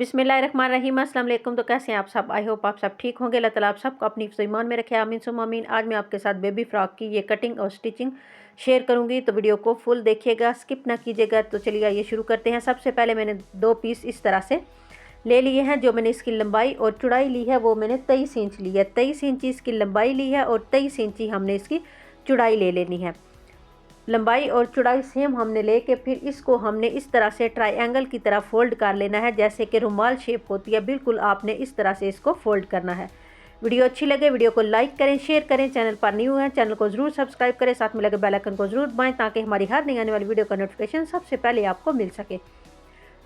बिस्मिल्लाहिर्रहमानिर्रहीम। अस्सलाम वालेकुम। तो कैसे हैं आप सब? आई होप आप सब ठीक होंगे। अल्लाह ताला आप सबको अपनी ईमान में रखे, आमीन सुम्मा आमीन। आज मैं आपके साथ बेबी फ्रॉक की ये कटिंग और स्टिचिंग शेयर करूंगी, तो वीडियो को फुल देखिएगा, स्किप ना कीजिएगा। तो चलिए ये शुरू करते हैं। सबसे पहले मैंने 2 पीस इस तरह से ले लिए हैं। जो मैंने इसकी लंबाई और चौड़ाई ली है वो मैंने 23 इंच ली है। 23 इंच इसकी लंबाई ली है और 23 इंच हमने इसकी चौड़ाई ले लेनी है। लंबाई और चौड़ाई सेम हमने लेके फिर इसको हमने इस तरह से ट्रायंगल की तरह फोल्ड कर लेना है, जैसे कि रुमाल शेप होती है, बिल्कुल आपने इस तरह से इसको फोल्ड करना है। वीडियो अच्छी लगे वीडियो को लाइक करें, शेयर करें। चैनल पर न्यू है चैनल को ज़रूर सब्सक्राइब करें, साथ में लगे बेल आइकन को ज़रूर दबाएं ताकि हमारी हर नई आने वाली वीडियो का नोटिफिकेशन सबसे पहले आपको मिल सके।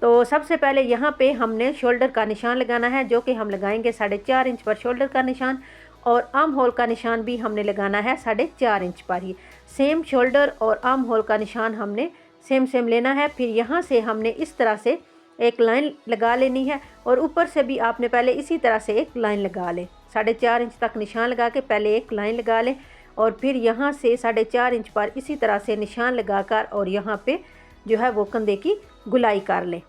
तो सबसे पहले यहाँ पे हमने शोल्डर का निशान लगाना है, जो कि हम लगाएंगे 4.5 इंच पर शोल्डर का निशान, और आर्म होल का निशान भी हमने लगाना है 4.5 इंच पर ही। सेम शोल्डर और आर्म होल का निशान हमने सेम लेना है। फिर यहाँ से हमने इस तरह से एक लाइन लगा लेनी है और ऊपर से भी आपने पहले इसी तरह से एक लाइन लगा लें। 4.5 इंच तक निशान लगा के पहले एक लाइन लगा लें और फिर यहाँ से 4.5 इंच पर इसी तरह से निशान लगाकर और यहाँ पे जो है वो कंधे की गुलाई कर लें।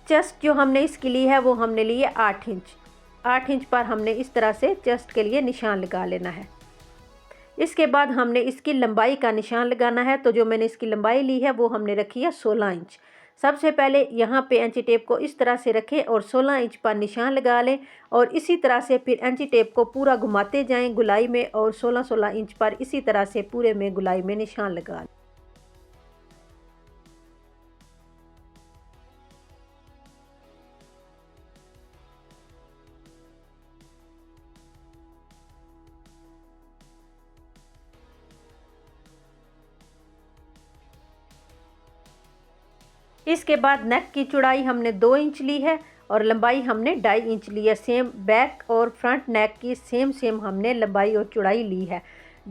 चेस्ट जो हमने इसकी ली है वो हमने ली है 8 इंच। 8 इंच पर हमने इस तरह से चेस्ट के लिए निशान लगा लेना है। इसके बाद हमने इसकी लंबाई का निशान लगाना है। तो जो मैंने इसकी लंबाई ली है वो हमने रखी है 16 इंच। सबसे पहले यहाँ पे इंची टेप को इस तरह से रखें और 16 इंच पर निशान लगा लें और इसी तरह से फिर इंची टेप को पूरा घुमाते जाएं गुलाई में और 16 इंच पर इसी तरह से पूरे में गुलाई में निशान लगा लें। इसके बाद नेक की चौड़ाई हमने 2 इंच ली है और लंबाई हमने 2.5 इंच ली है। सेम बैक और फ्रंट नेक की सेम हमने लंबाई और चौड़ाई ली है।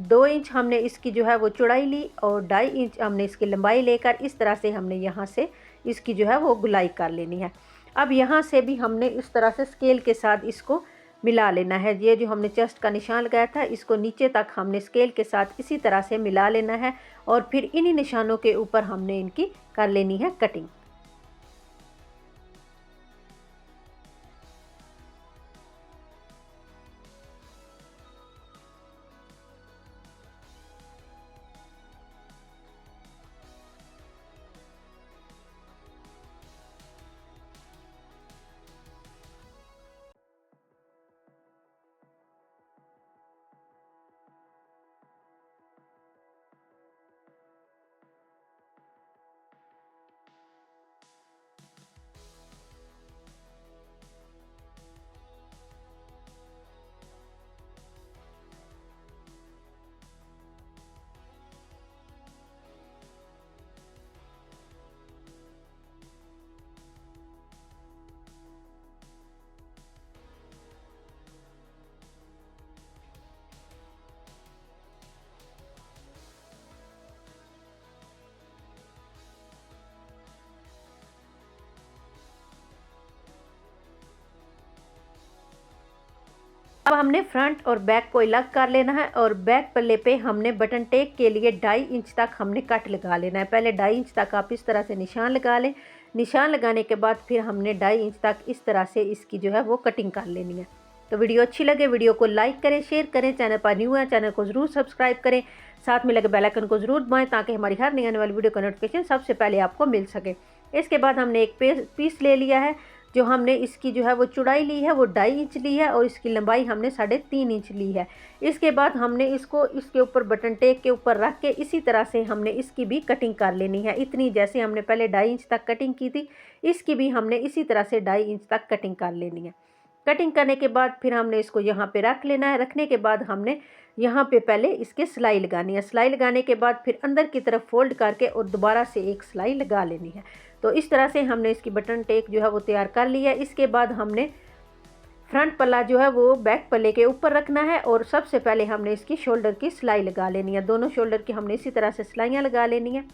2 इंच हमने इसकी जो है वो चौड़ाई ली और 2.5 इंच हमने इसकी लंबाई लेकर इस तरह से हमने यहाँ से इसकी जो है वो गुलाई कर लेनी है। अब यहाँ से भी हमने इस तरह से स्केल के साथ इसको मिला लेना है। ये जो हमने चेस्ट का निशान लगाया था इसको नीचे तक हमने स्केल के साथ इसी तरह से मिला लेना है और फिर इन्हीं निशानों के ऊपर हमने इनकी कर लेनी है कटिंग। अब हमने फ्रंट और बैक को अलग कर लेना है और बैक पल्ले पे हमने बटन टेक के लिए 2.5 इंच तक हमने कट लगा लेना है। पहले 2.5 इंच तक आप इस तरह से निशान लगा लें। निशान लगाने के बाद फिर हमने 2.5 इंच तक इस तरह से इसकी जो है वो कटिंग कर लेनी है। तो वीडियो अच्छी लगे वीडियो को लाइक करें, शेयर करें। चैनल पर न्यू है चैनल को ज़रूर सब्सक्राइब करें, साथ में लगे बेल आइकन को ज़रूर दबाएं ताकि हमारी हर नई आने वाली वीडियो का नोटिफिकेशन सबसे पहले आपको मिल सके। इसके बाद हमने एक पीस ले लिया है। जो हमने इसकी जो है वो चौड़ाई ली है वो 2.5 इंच ली है और इसकी लंबाई हमने 3.5 इंच ली है। इसके बाद हमने इसको इसके ऊपर बटन टेक के ऊपर रख के इसी तरह से हमने इसकी भी कटिंग कर लेनी है। इतनी जैसे हमने पहले 2.5 इंच तक कटिंग की थी इसकी भी हमने इसी तरह से 2.5 इंच तक कटिंग कर लेनी है। कटिंग करने के बाद फिर हमने इसको यहाँ पे रख लेना है। रखने के बाद हमने यहाँ पे पहले इसके सिलाई लगानी है। सिलाई लगाने के बाद फिर अंदर की तरफ फोल्ड करके और दोबारा से एक सिलाई लगा लेनी है। तो इस तरह से हमने इसकी बटन टेक जो है वो तैयार कर लिया है। इसके बाद हमने फ्रंट पल्ला जो है वो बैक पल्ले के ऊपर रखना है और सबसे पहले हमने इसकी शोल्डर की सिलाई लगा लेनी है। दोनों शोल्डर की हमने इसी तरह से सिलाइयाँ लगा लेनी है।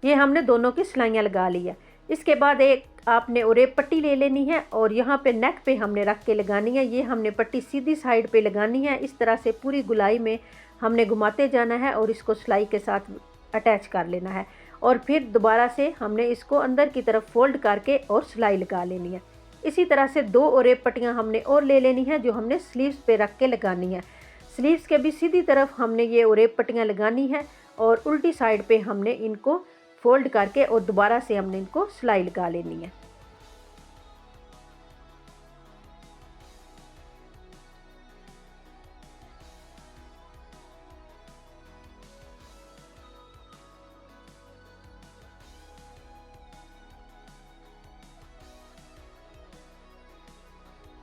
ये हमने दोनों की सिलाइयाँ लगा ली है। इसके बाद एक आपने उरेब पट्टी ले लेनी है और यहाँ पे नेक पे हमने रख के लगानी है। ये हमने पट्टी सीधी साइड पे लगानी है। इस तरह से पूरी गुलाई में हमने घुमाते जाना है और इसको सिलाई के साथ अटैच कर लेना है। और फिर दोबारा से हमने इसको अंदर की तरफ फोल्ड करके और सिलाई लगा लेनी है। इसी तरह से 2 ओरेब पट्टियाँ हमने और ले लेनी है जो हमने स्लीव्स पे रख के लगानी है। स्लीव्स के भी सीधी तरफ हमने ये ओरेब पट्टियाँ लगानी है और उल्टी साइड पे हमने इनको फोल्ड करके और दोबारा से हमने इनको सिलाई लगा लेनी है।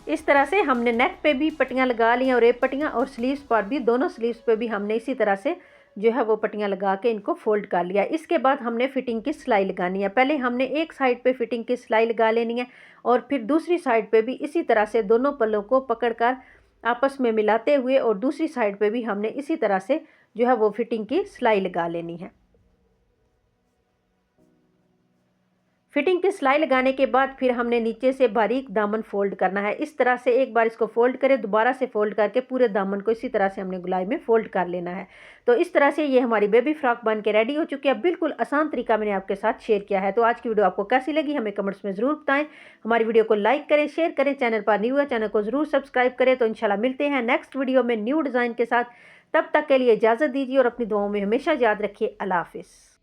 इस तरह से हमने नेक पे भी पट्टियाँ लगा ली हैं और रेप पट्टियाँ, और स्लीव्स पर भी, दोनों स्लीव्स पे भी हमने इसी तरह से जो है वो पट्टियाँ लगा के इनको फोल्ड कर लिया। इसके बाद हमने फिटिंग की सिलाई लगानी है। पहले हमने एक साइड पे फिटिंग की सिलाई लगा लेनी है और फिर दूसरी साइड पे भी इसी तरह से दोनों पल्लों को पकड़कर आपस में मिलाते हुए और दूसरी साइड पे भी हमने इसी तरह से जो है वो फिटिंग की सिलाई लगा लेनी है। फिटिंग की सिलाई लगाने के बाद फिर हमने नीचे से बारीक दामन फोल्ड करना है। इस तरह से एक बार इसको फोल्ड करें, दोबारा से फोल्ड करके पूरे दामन को इसी तरह से हमने गुलाई में फोल्ड कर लेना है। तो इस तरह से ये हमारी बेबी फ्रॉक बन के रेडी हो चुकी है। बिल्कुल आसान तरीका मैंने आपके साथ शेयर किया है। तो आज की वीडियो आपको कैसी लगी हमें कमेंट्स में ज़रूर बताएं। हमारी वीडियो को लाइक करें, शेयर करें, चैनल पर न्यू है चैनल को ज़रूर सब्सक्राइब करें। तो इंशाल्लाह मिलते हैं नेक्स्ट वीडियो में न्यू डिज़ाइन के साथ। तब तक के लिए इजाज़त दीजिए और अपनी दुआओं में हमेशा याद रखिए। अल्लाह हाफिज़।